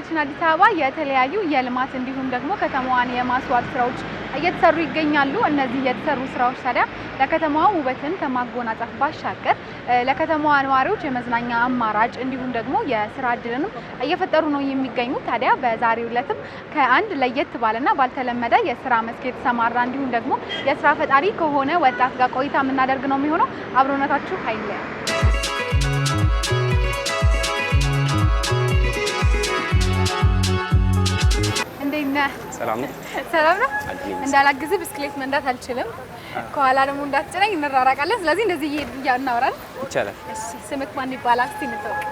በከተማችን አዲስ አበባ የተለያዩ የልማት እንዲሁም ደግሞ ከተማዋን የማስዋብ ስራዎች እየተሰሩ ይገኛሉ። እነዚህ የተሰሩ ስራዎች ታዲያ ለከተማዋ ውበትን ከማጎናጸፍ ባሻገር ለከተማዋ ነዋሪዎች የመዝናኛ አማራጭ እንዲሁም ደግሞ የስራ እድልንም እየፈጠሩ ነው የሚገኙት። ታዲያ በዛሬው ዕለትም ከአንድ ለየት ባለና ባልተለመደ የስራ መስክ የተሰማራ እንዲሁም ደግሞ የስራ ፈጣሪ ከሆነ ወጣት ጋር ቆይታ የምናደርግ ነው የሚሆነው። አብሮነታችሁ ኃይል ሰላም ነው። ሰላም ነው። እንዳላግዝ ብስክሌት መንዳት አልችልም። ከኋላ ደግሞ እንዳትጭነኝ እንራራቃለን። ስለዚህ እንደዚህ እናወራለን። ይቻላል። እሺ፣ ስምክ ማን ይባላል? እስቲ እንተዋወቅ።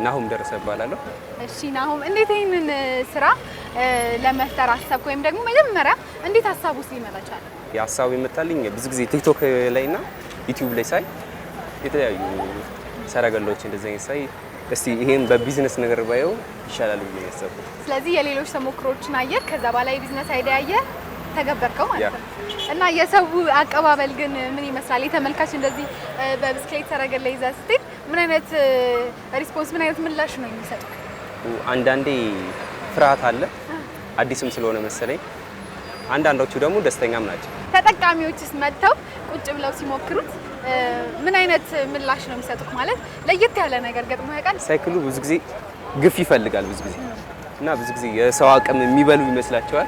ናሁም ደረሰ እባላለሁ። እሺ ናሁም፣ እንዴት ይሄንን ስራ ለመፍጠር አሰብክ? ወይም ደግሞ መጀመሪያ እንዴት ሀሳቡ ውስጥ ሊመጣ ቻለ? የሀሳቡ የመጣልኝ ብዙ ጊዜ ቲክቶክ ላይና ዩቲዩብ ላይ ሳይ የተለያዩ ሰረገላዎች እንደዚህ አይነት ሳይ እስቲ ይሄን በቢዝነስ ነገር ባየው ይሻላል ብዬ ያሰብኩት። ስለዚህ የሌሎች ተሞክሮችን አየህ፣ ከዛ በኋላ የቢዝነስ አይዲያ አየህ፣ ተገበርከው ማለት ነው። እና የሰው አቀባበል ግን ምን ይመስላል? የተመልካች እንደዚህ በብስክሌት ሰረገላ ይዘህ ስትሄድ ምን አይነት ሪስፖንስ፣ ምን አይነት ምላሽ ነው የሚሰጡት? አንዳንዴ ፍርሃት አለ፣ አዲስም ስለሆነ መሰለኝ። አንዳንዶቹ ደግሞ ደስተኛም ናቸው። ተጠቃሚዎችስ መጥተው ቁጭ ብለው ሲሞክሩት ምን አይነት ምላሽ ነው የሚሰጡት? ማለት ለየት ያለ ነገር ገጥሞ ያውቃል? ሳይክሉ ብዙ ጊዜ ግፍ ይፈልጋል ብዙ ጊዜ እና ብዙ ጊዜ የሰው አቅም የሚበሉ ይመስላቸዋል፣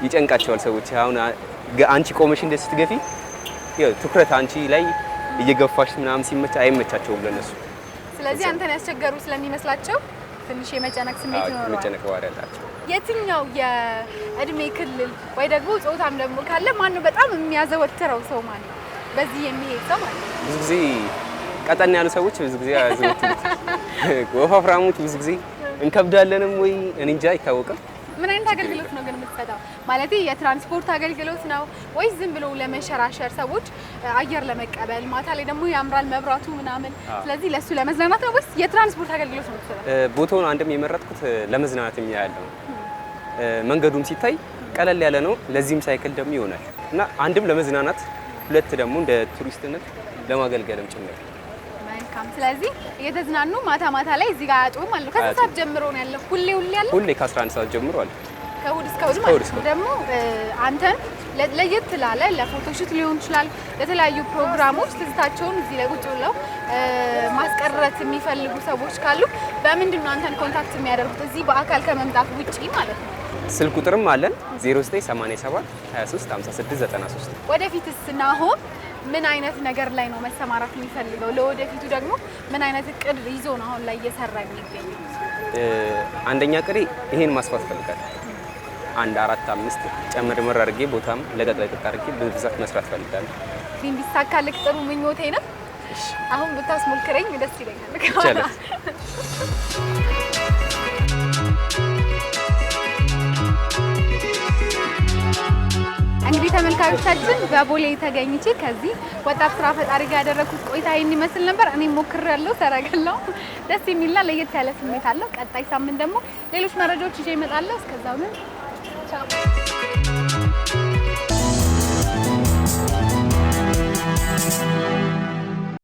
ይጨንቃቸዋል ሰዎች። አሁን አንቺ ቆመሽ እንደ ስትገፊ ትኩረት አንቺ ላይ እየገፋሽ ምናምን ሲመች አይመቻቸውም ለነሱ። ስለዚህ አንተን ያስቸገሩ ስለሚመስላቸው ትንሽ የመጨነቅ ስሜት ይኖረዋል። የመጨነቅ ባህሪ ያላቸው። የትኛው የእድሜ ክልል ወይ ደግሞ ጾታም ደግሞ ካለ ማነው በጣም የሚያዘወትረው ሰው ማለት ነው? በዚህ የሚሄድ ሰው ማለት ነው። ብዙ ጊዜ ቀጠን ያሉ ሰዎች ብዙ ጊዜ ያዘወትሩት፣ ወፋፍራሞች ብዙ ጊዜ እንከብዳለንም ወይ እኔ እንጃ አይታወቅም። ምን አይነት አገልግሎት ነው ግን የምትሰጠው? ማለት የትራንስፖርት አገልግሎት ነው ወይስ ዝም ብሎ ለመሸራሸር ሰዎች አየር ለመቀበል? ማታ ላይ ደግሞ ያምራል መብራቱ ምናምን፣ ስለዚህ ለሱ ለመዝናናት ነው ወይስ የትራንስፖርት አገልግሎት ነው የምትሰጠው? ቦታውን አንድም የመረጥኩት ለመዝናናት የሚያያለው መንገዱም ሲታይ ቀለል ያለ ነው። ለዚህም ሳይክል ደግሞ ይሆናል እና አንድም ለመዝናናት፣ ሁለት ደግሞ እንደ ቱሪስትነት ለማገልገልም ጭምር። መልካም። ስለዚህ እየተዝናኑ ማታ ማታ ላይ እዚህ ጋር አያጡም ማለት ነው። ከስንት ሰዓት ጀምሮ ነው ያለው? ሁሌ ያለው? ሁሌ ከ11 ሰዓት ጀምሮ አለ። ከእሑድ እስከ እሑድ ማለት ነው። ደግሞ አንተን ለየት ላለ ለፎቶሹት ሊሆን ይችላል፣ ለተለያዩ ፕሮግራሞች ትዝታቸውን እዚህ ላይ ቁጭ ብለው ማስቀረት የሚፈልጉ ሰዎች ካሉ በምንድን ነው አንተን ኮንታክት የሚያደርጉት? እዚህ በአካል ከመምጣት ውጪ ማለት ነው። ስልክ ቁጥርም አለን 0987 23 56 93። ወደፊትስ ናሆም ምን አይነት ነገር ላይ ነው መሰማራት የሚፈልገው? ለወደፊቱ ደግሞ ምን አይነት እቅድ ይዞ ነው አሁን ላይ እየሰራ የሚገኘው? አንደኛ ቅሬ ይሄን ማስፋት ፈልጋለሁ። 1 4 5 ጨምር አድርጌ ቦታም ለቀጥ አድርጌ በብዛት መስራት ፈልጋለሁ። ግን ቢሳካልክ ጥሩ ምኞቴ ነው። አሁን ብታስሞክረኝ ደስ ይለኛል። ይቻላል። እንግዲህ ተመልካቾቻችን በቦሌ ተገኝቼ ከዚህ ወጣት ስራ ፈጣሪ ጋር ያደረኩት ቆይታ ይህን ይመስል ነበር። እኔ ሞክሬያለሁ፣ ሰረገላው ደስ የሚልና ለየት ያለ ስሜት አለው። ቀጣይ ሳምንት ደግሞ ሌሎች መረጃዎች ይዤ እመጣለሁ። እስከዛው